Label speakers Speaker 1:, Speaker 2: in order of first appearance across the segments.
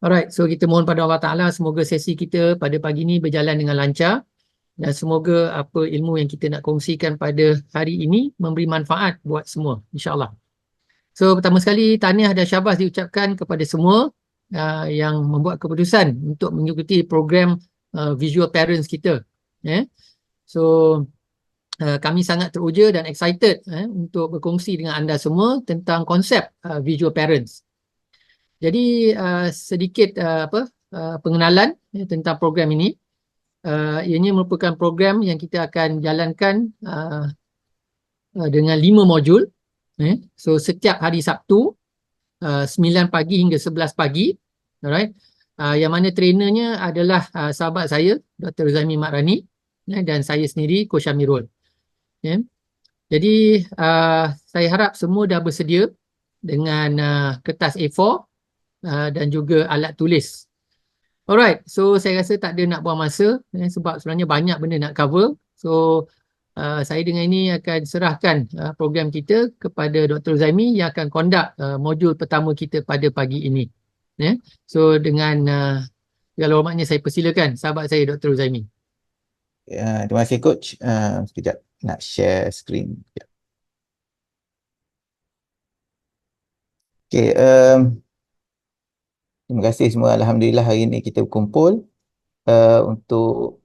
Speaker 1: Alright, so kita mohon pada Allah Ta'ala semoga sesi kita pada pagi ini berjalan dengan lancar dan semoga apa ilmu yang kita nak kongsikan pada hari ini memberi manfaat buat semua, insyaAllah. So pertama sekali tahniah dan syabas diucapkan kepada semua yang membuat keputusan untuk mengikuti program Visual Parents kita. So kami sangat teruja dan excited untuk berkongsi dengan anda semua tentang konsep Visual Parents. Jadi sedikit pengenalan tentang program ini. Ianya merupakan program yang kita akan jalankan dengan 5 modul. So setiap hari Sabtu 9 pagi hingga 11 pagi. Alright. Yang mana trainernya adalah sahabat saya, Dr. Zaimi Makrani, dan saya sendiri, Coach Amirul. Jadi saya harap semua dah bersedia dengan kertas A4 dan juga alat tulis. Alright, so saya rasa tak ada nak buang masa sebab sebenarnya banyak benda nak cover. So saya dengan ini akan serahkan program kita kepada Dr. Zaimi yang akan conduct modul pertama kita pada pagi ini. So dengan segala hormatnya saya persilakan sahabat saya Dr. Zaimi.
Speaker 2: Terima kasih Coach. Sekejap nak share screen. Okay, terima kasih semua. Alhamdulillah hari ini kita berkumpul untuk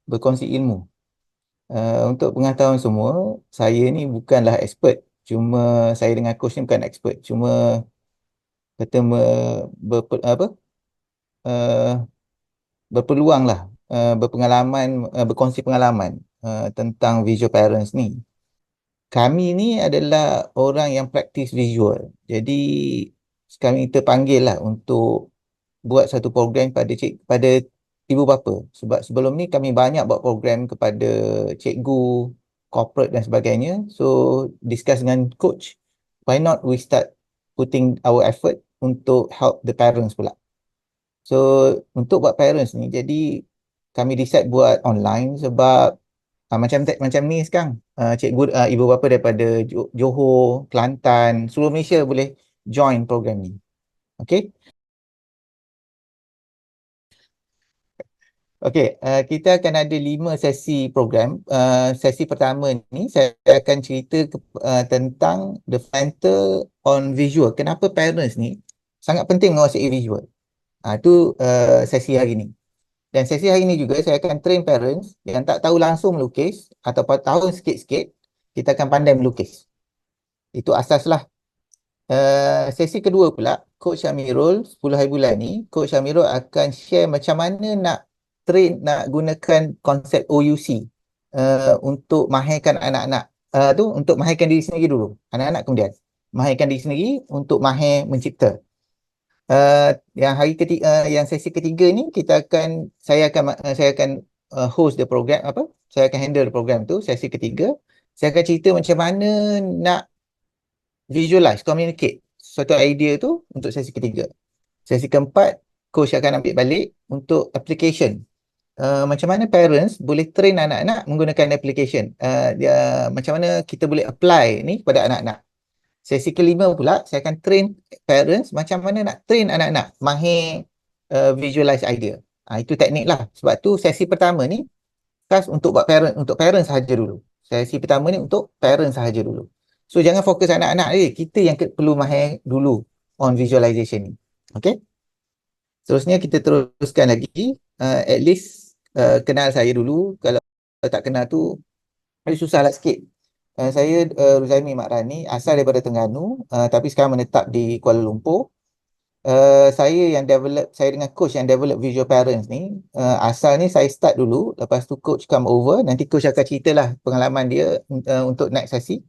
Speaker 2: berkongsi ilmu. Untuk pengetahuan semua, saya ni bukanlah expert. Cuma saya dengan Coach ni bukan expert. Cuma kata berpeluang lah, berpengalaman, berkongsi pengalaman tentang visual parents ni. Kami ni adalah orang yang praktis visual. Jadi kami terpanggil lah untuk buat satu program pada ibu bapa. Sebab sebelum ni kami banyak buat program kepada cikgu, corporate dan sebagainya. So discuss dengan coach, why not we start putting our effort untuk help the parents pula. So untuk buat parents ni, jadi kami decide buat online sebab macam ni sekarang, cikgu, ibu bapa daripada Johor, Kelantan, seluruh Malaysia boleh join program ni. Okay. Okey, kita akan ada 5 sesi program. Sesi pertama ni saya akan cerita tentang the factor on visual. Kenapa parents ni sangat penting menguasai visual. Itu sesi hari ni. Dan sesi hari ni juga saya akan train parents yang tak tahu langsung melukis atau tahu sikit-sikit, kita akan pandai melukis. Itu asaslah. Sesi kedua pula, Coach Amirul, 10 hari bulan ni, Coach Amirul akan share macam mana nak train, nak gunakan konsep OUC untuk mahirkan anak-anak. Untuk mahirkan diri sendiri dulu. Anak-anak kemudian. Mahirkan diri sendiri untuk mahir mencipta. Yang sesi ketiga ni, saya akan host the program, saya akan handle the program tu, sesi ketiga. Saya akan cerita macam mana nak visualize, communicate suatu idea tu untuk sesi ketiga. Sesi keempat, coach akan ambil balik untuk application. Macam mana parents boleh train anak-anak menggunakan application. Macam mana kita boleh apply ni kepada anak-anak. Sesi kelima pula, saya akan train parents macam mana nak train anak-anak mahir visualize idea. Itu teknik lah. Sebab tu sesi pertama ni khas untuk buat untuk parents sahaja dulu. Sesi pertama ni untuk parents sahaja dulu. So jangan fokus anak-anak ni, kita yang perlu mahir dulu on visualization ni. Okay. Seterusnya kita teruskan lagi. At least kenal saya dulu. Kalau tak kenal tu susahlah sikit. Saya Ruzaimi Makrani, asal daripada Terengganu, tapi sekarang menetap di Kuala Lumpur. Saya dengan coach yang develop visual parents ni, asal ni saya start dulu, lepas tu coach come over, nanti coach akan ceritalah pengalaman dia untuk next sesi.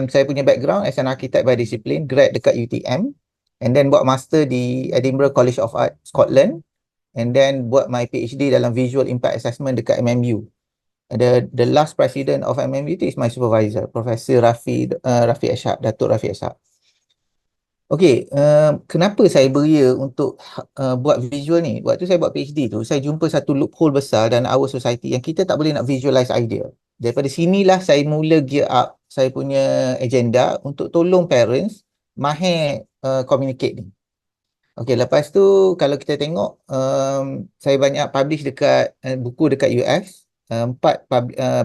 Speaker 2: Saya punya background as an architect by discipline, grad dekat UTM, and then buat master di Edinburgh College of Art, Scotland, and then buat my PhD dalam visual impact assessment dekat MMU. The last president of MMU is my supervisor, Profesor Rafi Ashab, Datuk Rafi Ashab. Okey, kenapa saya beria untuk buat visual ni? Waktu saya buat PhD tu, saya jumpa satu loophole besar dalam our society yang kita tak boleh nak visualize idea. Daripada sinilah saya mula gear up saya punya agenda untuk tolong parents mahir communicate ni. Okey, lepas tu kalau kita tengok saya banyak publish dekat buku dekat US. Empat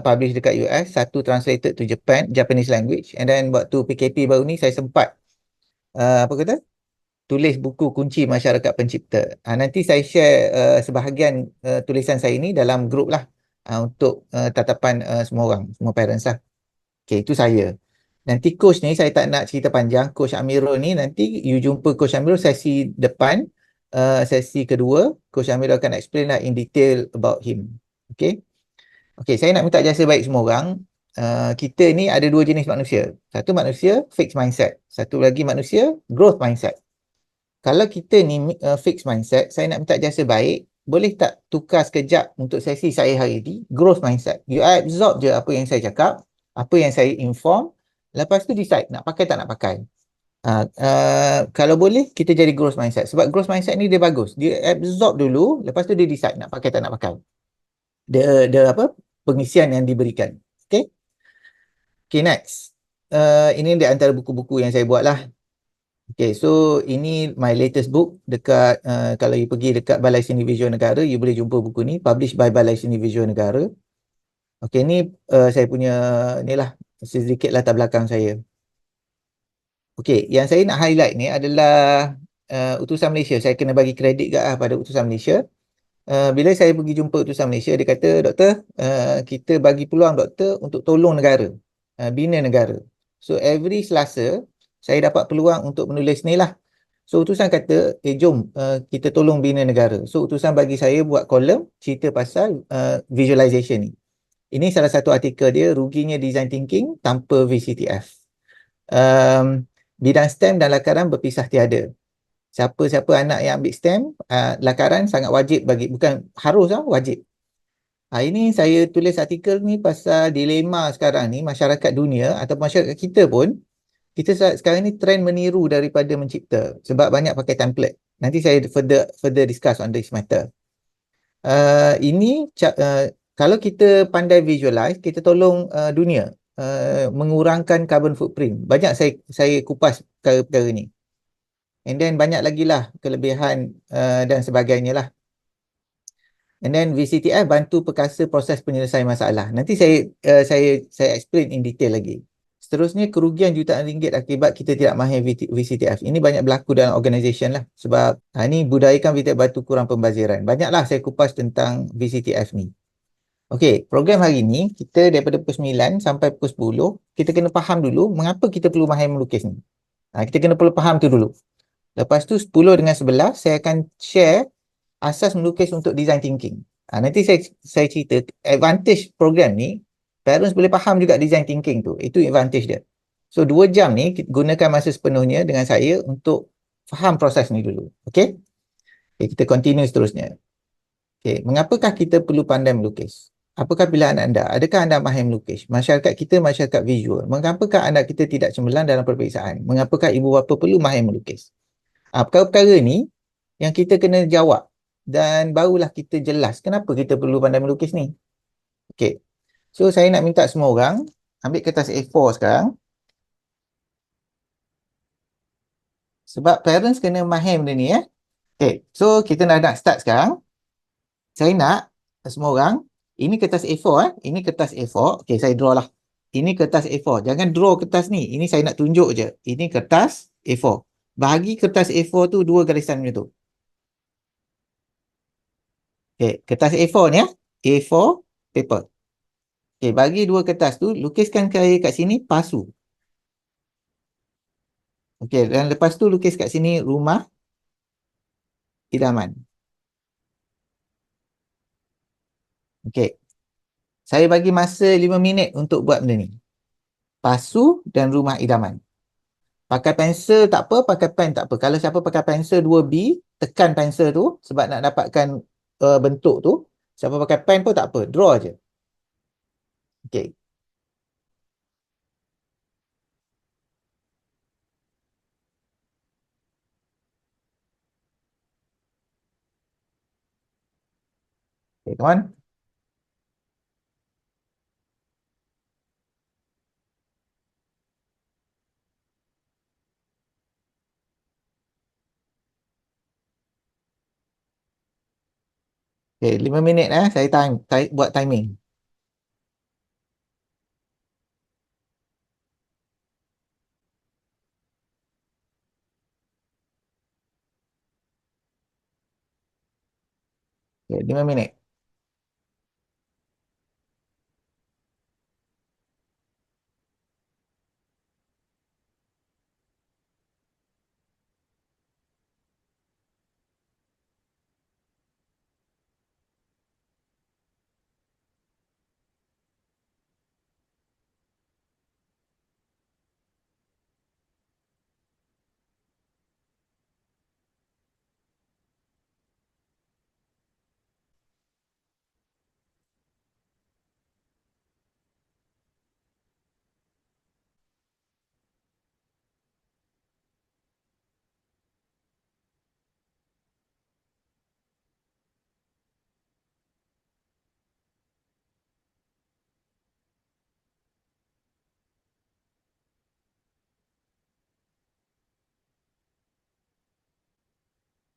Speaker 2: publish dekat US, satu translated to Japanese language, and then waktu PKP baru ni saya sempat apa kata? Tulis buku kunci masyarakat pencipta. Nanti saya share sebahagian tulisan saya ini dalam grup lah untuk tatapan semua orang, semua parents lah. Okay, itu saya. Nanti coach ni saya tak nak cerita panjang. Coach Amirul ni nanti you jumpa Coach Amirul sesi depan, sesi kedua. Coach Amirul akan explain lah in detail about him. Okay. Okay, saya nak minta jasa baik semua orang. Kita ni ada dua jenis manusia. Satu manusia fixed mindset. Satu lagi manusia growth mindset. Kalau kita ni fixed mindset, saya nak minta jasa baik. Boleh tak tukar sekejap untuk sesi saya hari ni? Growth mindset. You absorb je apa yang saya cakap, apa yang saya inform. Lepas tu decide nak pakai tak nak pakai. Kalau boleh, kita jadi growth mindset. Sebab growth mindset ni dia bagus. Dia absorb dulu, lepas tu dia decide nak pakai tak nak pakai. Dia apa? Pengisian yang diberikan. Okay? Okay, next. Ini di antara buku-buku yang saya buat lah. Okay, so ini my latest book dekat kalau you pergi dekat Balai Seni Visual Negara, you boleh jumpa buku ni, published by Balai Seni Visual Negara. Okay, ni saya punya ni lah, sedikit latar belakang saya. Okay, yang saya nak highlight ni adalah utusan Malaysia. Saya kena bagi kredit kat pada utusan Malaysia. Bila saya pergi jumpa utusan Malaysia, dia kata, doktor, kita bagi peluang doktor untuk tolong negara, bina negara. So every Selasa, saya dapat peluang untuk menulis ni lah. So utusan kata, jom kita tolong bina negara. So utusan bagi saya buat kolom cerita pasal visualization ni. Ini salah satu artikel dia, ruginya design thinking tanpa VCTF. Bidang STEM dan lakaran berpisah tiada. Siapa-siapa anak yang ambil STEM, lakaran sangat wajib bagi, bukan harus lah, wajib. Ini saya tulis artikel ni pasal dilema sekarang ni, masyarakat dunia atau masyarakat kita pun, kita sekarang ni trend meniru daripada mencipta sebab banyak pakai template. Nanti saya further discuss on this matter. Ini kalau kita pandai visualize, kita tolong dunia mengurangkan carbon footprint. Banyak saya kupas perkara-perkara ni. And then banyak lagi lah kelebihan dan sebagainya lah. And then VCTF bantu perkasa proses penyelesaian masalah. Nanti saya explain in detail lagi. Seterusnya, kerugian jutaan ringgit akibat kita tidak mahir VCTF. Ini banyak berlaku dalam organisasi lah. Sebab ini budayakan VCTF batu kurang pembaziran. Banyaklah saya kupas tentang VCTF ni. Okey, program hari ni, kita daripada pukul 9 sampai pukul 10, kita kena faham dulu mengapa kita perlu mahir melukis ni. Kita kena perlu faham tu dulu. Lepas tu 10 dengan 11, saya akan share asas melukis untuk design thinking. Nanti saya cerita advantage program ni, parents boleh faham juga design thinking tu. Itu advantage dia. So 2 jam ni gunakan masa sepenuhnya dengan saya untuk faham proses ni dulu. Okey? Okay, kita continue seterusnya. Okay, mengapakah kita perlu pandai melukis? Apakah pilihan anda? Adakah anda mahir melukis? Masyarakat kita masyarakat visual. Mengapakah anak kita tidak cemerlang dalam peperiksaan? Mengapakah ibu bapa perlu mahir melukis? Perkara-perkara ni yang kita kena jawab dan barulah kita jelas kenapa kita perlu pandai melukis ni. Okey. So saya nak minta semua orang ambil kertas A4 sekarang. Sebab parents kena mahir benda ni Okey. So kita nak start sekarang. Saya nak semua orang, ini kertas A4 ini kertas A4. Okey, saya draw lah. Ini kertas A4. Jangan draw kertas ni. Ini saya nak tunjuk je. Ini kertas A4. Bahagi kertas A4 tu dua garisan macam tu. Okey, kertas A4 ni A4 paper. Okey, bagi dua kertas tu, lukiskan kat sini pasu. Okey, dan lepas tu lukis kat sini rumah idaman. Okey. Saya bagi masa 5 minit untuk buat benda ni. Pasu dan rumah idaman. Pakai pensel tak apa, pakai pen tak apa. Kalau siapa pakai pensel 2B, tekan pensel tu sebab nak dapatkan bentuk tu. Siapa pakai pen pun tak apa, draw je. Okey. Okay, come on. Okay, 5 minit saya buat timing. Okay, 5 minit.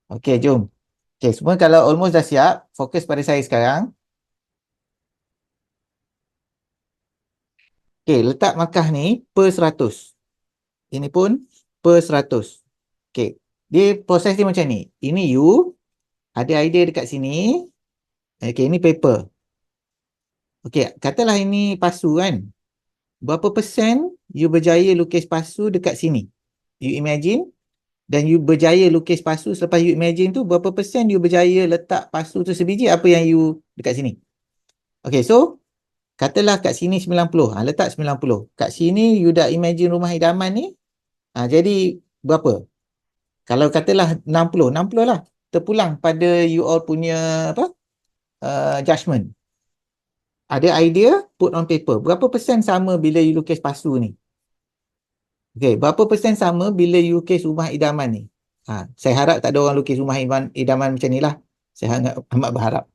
Speaker 2: Okay, jom. Okay, semua kalau almost dah siap, fokus pada saya sekarang. Okay, letak markah ni per 100. Ini pun per 100. Okay, dia proses dia macam ni. Ini you, ada idea dekat sini. Okay, ini paper. Okay, katalah ini pasu kan. Berapa persen you berjaya lukis pasu dekat sini? You imagine. Dan you berjaya lukis pasu selepas you imagine tu, berapa persen you berjaya letak pasu tu sebiji, apa yang you dekat sini. Okay, so katalah kat sini 90. Letak 90. Kat sini you dah imagine rumah idaman ni. Jadi berapa? Kalau katalah 60, 60 lah. Terpulang pada you all punya apa? Judgement. Ada idea, put on paper. Berapa persen sama bila you lukis pasu ni? Okay, berapa persen sama bila you lukis rumah idaman ni? Saya harap tak ada orang lukis rumah idaman macam ni lah. Saya amat berharap.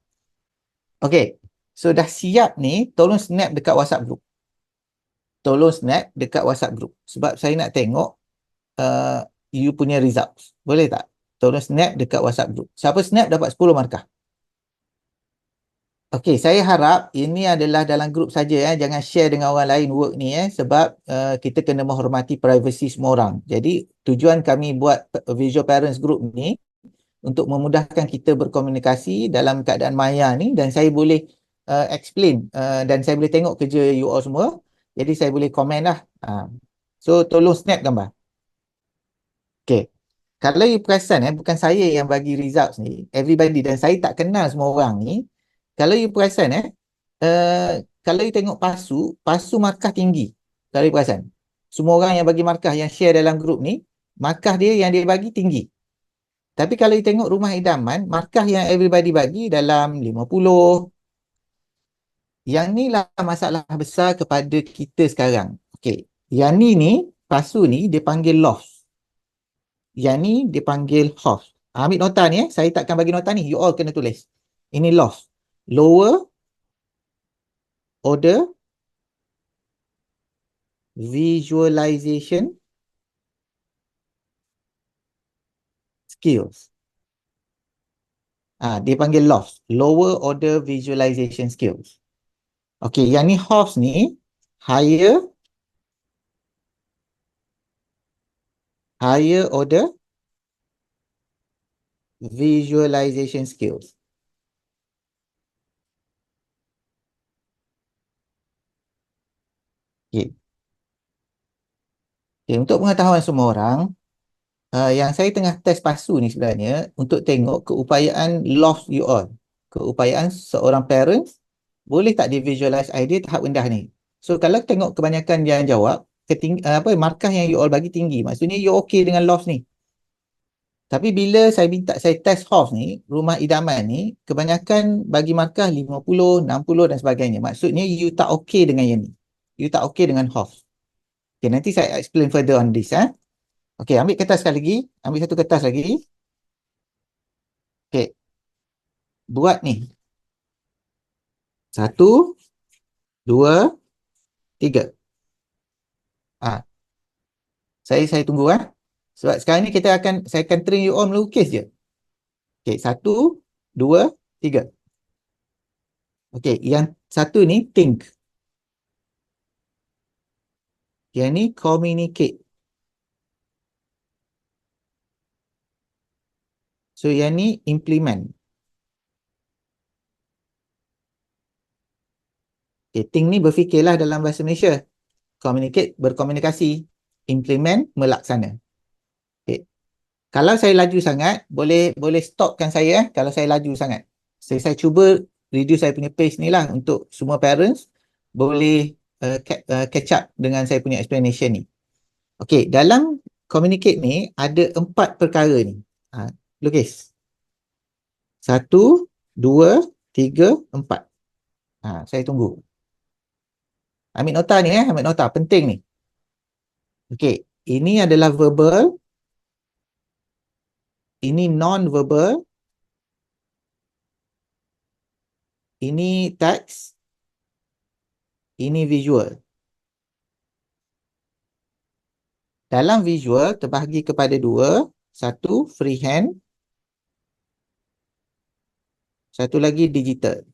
Speaker 2: Okay, so dah siap ni, tolong snap dekat WhatsApp group. Tolong snap dekat WhatsApp group. Sebab saya nak tengok uh, you punya results. Boleh tak? Tolong snap dekat WhatsApp group. Siapa snap dapat 10 markah. Okey, saya harap ini adalah dalam grup saja ya. Jangan share dengan orang lain work ni sebab kita kena menghormati privacy semua orang. Jadi tujuan kami buat Visual Parents Group ni untuk memudahkan kita berkomunikasi dalam keadaan maya ni, dan saya boleh explain dan saya boleh tengok kerja you all semua. Jadi saya boleh komen lah. So tolong snap gambar. Okey. Kalau you perasan bukan saya yang bagi results ni, everybody, dan saya tak kenal semua orang ni. Kalau you perasan kalau you tengok pasu, pasu markah tinggi. Kalau you perasan. Semua orang yang bagi markah, yang share dalam grup ni, markah dia yang dia bagi tinggi. Tapi kalau you tengok rumah idaman, markah yang everybody bagi dalam 50. Yang ni lah masalah besar kepada kita sekarang. Okey. Yang ni pasu ni dia panggil loft. Yang ni dia panggil house. Ambil nota ni saya takkan bagi nota ni. You all kena tulis. Ini loft. Lower order visualization skills. Dia panggil loft. Lower order visualization skills. Okey, yang ni house ni higher order visualization skills. Okay. Okay, untuk pengetahuan semua orang, yang saya tengah test pasu ni sebenarnya untuk tengok keupayaan loft you all. Keupayaan seorang parents, boleh tak dia visualize idea tahap rendah ni. So kalau tengok kebanyakan yang jawab, markah yang you all bagi tinggi. Maksudnya you okay dengan loft ni. Tapi bila saya test house ni, rumah idaman ni, kebanyakan bagi markah 50, 60 dan sebagainya. Maksudnya you tak okay dengan yang ni. You tak okay dengan house. Okay, nanti saya explain further on this. Okay, ambil kertas sekali lagi. Ambil satu kertas lagi. Okay, buat ni. 1, 2, 3. Saya tunggu Sebab sekarang ni saya akan train you all melukis je. Okay, 1, 2, 3. Okey, yang satu ni think. Yang ni communicate. So yang ni implement. Okay, think ni berfikirlah dalam bahasa Malaysia. Communicate, berkomunikasi. Implement, melaksana. Okay. Kalau saya laju sangat, boleh stopkan saya kalau saya laju sangat. Saya cuba reduce saya punya pace ni lah untuk semua parents boleh catch up dengan saya punya explanation ni. Okay, dalam communicate ni ada 4 perkara ni. Lukis. 1, 2, 3, 4. Saya tunggu. Ambil nota ni ambil nota. Penting ni. Okey, ini adalah verbal. Ini non-verbal. Ini text. Ini visual. Dalam visual terbahagi kepada 2. Satu freehand. Satu lagi digital.